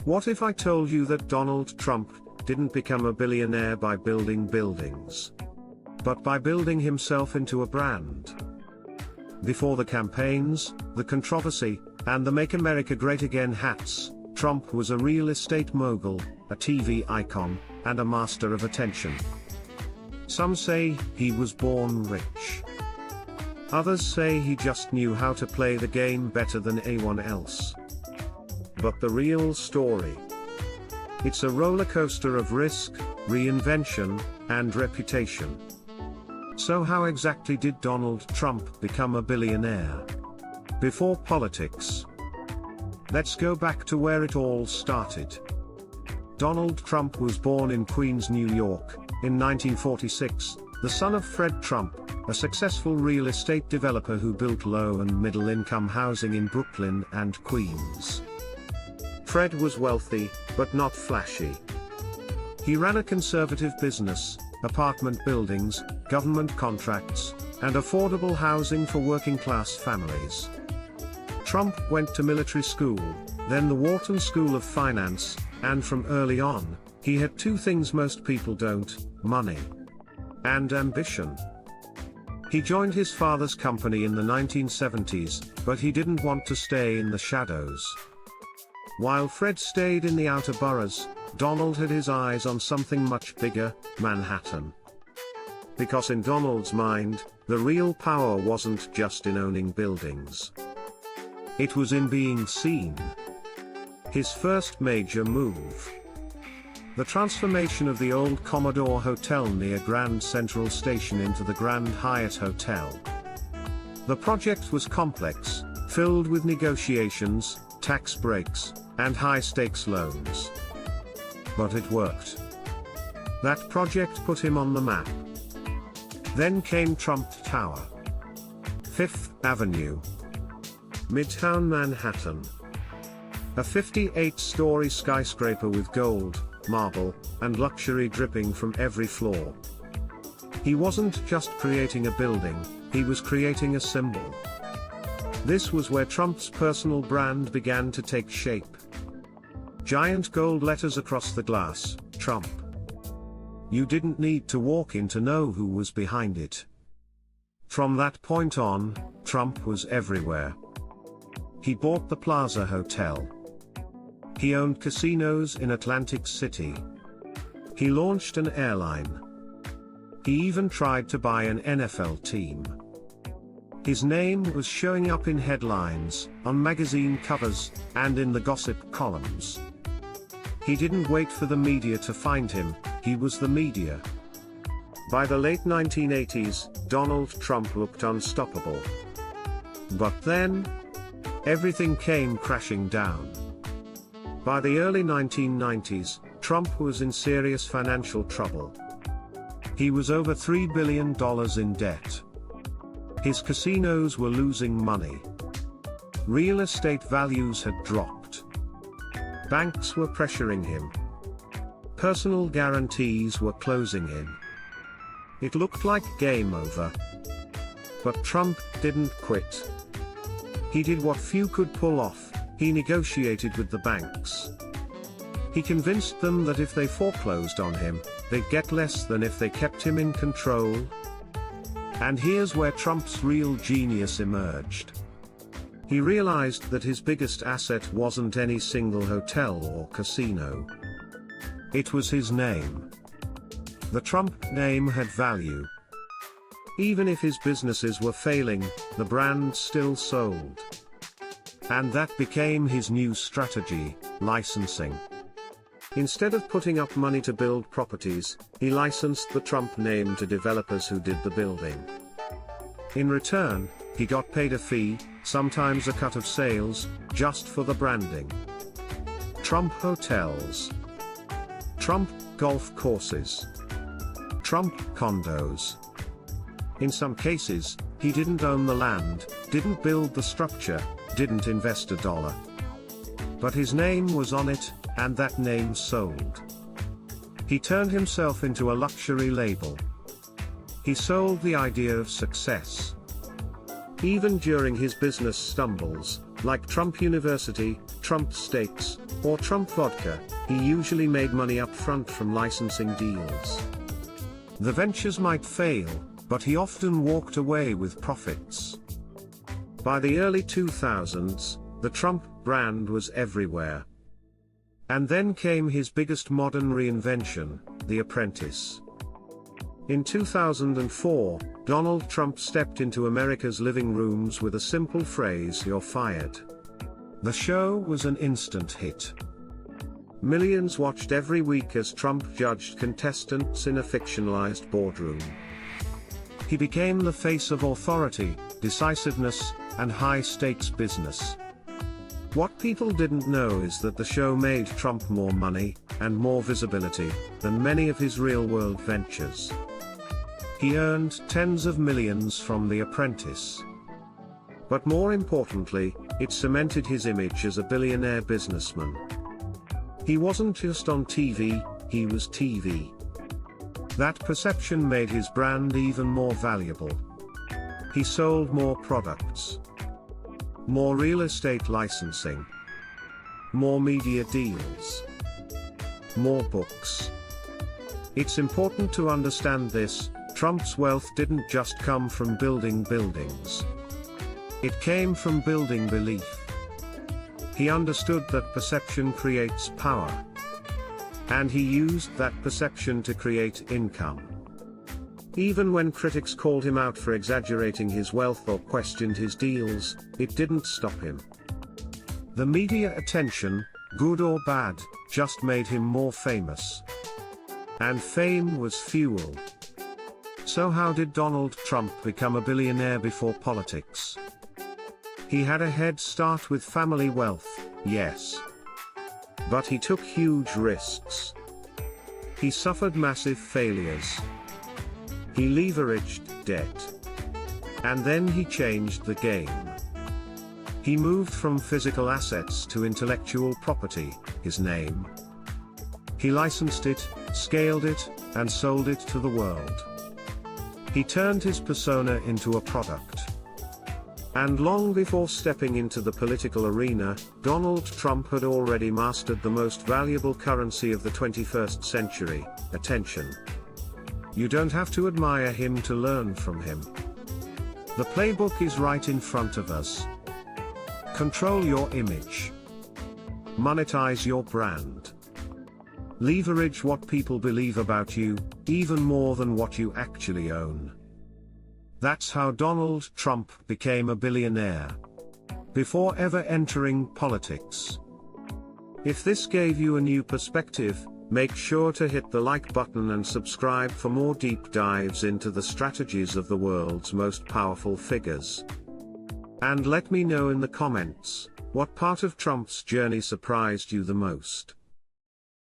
What if I told you that Donald Trump didn't become a billionaire by building buildings, but by building himself into a brand? Before the campaigns, the controversy, and the Make America Great Again hats, Trump was a real estate mogul, a TV icon, and a master of attention. Some say he was born rich. Others say he just knew how to play the game better than anyone else. But the real story? It's a roller coaster of risk, reinvention, and reputation. So how exactly did Donald Trump become a billionaire? Before politics. Let's go back to where it all started. Donald Trump was born in Queens, New York, in 1946, the son of Fred Trump, a successful real estate developer who built low and middle-income housing in Brooklyn and Queens. Fred was wealthy, but not flashy. He ran a conservative business, apartment buildings, government contracts, and affordable housing for working-class families. Trump went to military school, then the Wharton School of Finance, and from early on, he had two things most people don't: money and ambition. He joined his father's company in the 1970s, but he didn't want to stay in the shadows. While Fred stayed in the outer boroughs, Donald had his eyes on something much bigger: Manhattan. Because in Donald's mind, the real power wasn't just in owning buildings. It was in being seen. His first major move: the transformation of the old Commodore Hotel near Grand Central Station into the Grand Hyatt Hotel. The project was complex, filled with negotiations, tax breaks, and high-stakes loans. But it worked. That project put him on the map. Then came Trump Tower. Fifth Avenue, Midtown Manhattan. A 58-story skyscraper with gold, marble, and luxury dripping from every floor. He wasn't just creating a building, he was creating a symbol. This was where Trump's personal brand began to take shape. Giant gold letters across the glass: Trump. You didn't need to walk in to know who was behind it. From that point on, Trump was everywhere. He bought the Plaza Hotel. He owned casinos in Atlantic City. He launched an airline. He even tried to buy an NFL team. His name was showing up in headlines, on magazine covers, and in the gossip columns. He didn't wait for the media to find him, he was the media. By the late 1980s, Donald Trump looked unstoppable. But then, everything came crashing down. By the early 1990s, Trump was in serious financial trouble. He was over $3 billion in debt. His casinos were losing money. Real estate values had dropped. Banks were pressuring him. Personal guarantees were closing in. It looked like game over. But Trump didn't quit. He did what few could pull off: he negotiated with the banks. He convinced them that if they foreclosed on him, they'd get less than if they kept him in control. And here's where Trump's real genius emerged. He realized that his biggest asset wasn't any single hotel or casino. It was his name. The Trump name had value. Even if his businesses were failing, the brand still sold. And that became his new strategy: licensing. Instead of putting up money to build properties, he licensed the Trump name to developers who did the building. In return, he got paid a fee, sometimes a cut of sales, just for the branding. Trump hotels. Trump golf courses. Trump condos. In some cases, he didn't own the land, didn't build the structure, didn't invest a dollar. But his name was on it, and that name sold. He turned himself into a luxury label. He sold the idea of success. Even during his business stumbles, Like Trump University, Trump Steaks, or Trump Vodka, he usually made money up front from licensing deals. The ventures might fail, but he often walked away with profits. By the early 2000s, the Trump brand was everywhere. And then came his biggest modern reinvention, The Apprentice. In 2004, Donald Trump stepped into America's living rooms with a simple phrase, "You're fired." The show was an instant hit. Millions watched every week as Trump judged contestants in a fictionalized boardroom. He became the face of authority, decisiveness, and high-stakes business. What people didn't know is that the show made Trump more money, and more visibility, than many of his real-world ventures. He earned tens of millions from The Apprentice. But more importantly, it cemented his image as a billionaire businessman. He wasn't just on TV, he was TV. That perception made his brand even more valuable. He sold more products, more real estate licensing, more media deals, more books. It's important to understand this: Trump's wealth didn't just come from building buildings. It came from building belief. He understood that perception creates power. And he used that perception to create income. Even when critics called him out for exaggerating his wealth or questioned his deals, it didn't stop him. The media attention, good or bad, just made him more famous. And fame was fuel. So how did Donald Trump become a billionaire before politics? He had a head start with family wealth, yes. But he took huge risks. He suffered massive failures. He leveraged debt. And then he changed the game. He moved from physical assets to intellectual property, his name. He licensed it, scaled it, and sold it to the world. He turned his persona into a product. And long before stepping into the political arena, Donald Trump had already mastered the most valuable currency of the 21st century, attention. You don't have to admire him to learn from him. The playbook is right in front of us. Control your image. Monetize your brand. Leverage what people believe about you, even more than what you actually own. That's how Donald Trump became a billionaire. Before ever entering politics. If this gave you a new perspective, make sure to hit the like button and subscribe for more deep dives into the strategies of the world's most powerful figures. And let me know in the comments, what part of Trump's journey surprised you the most.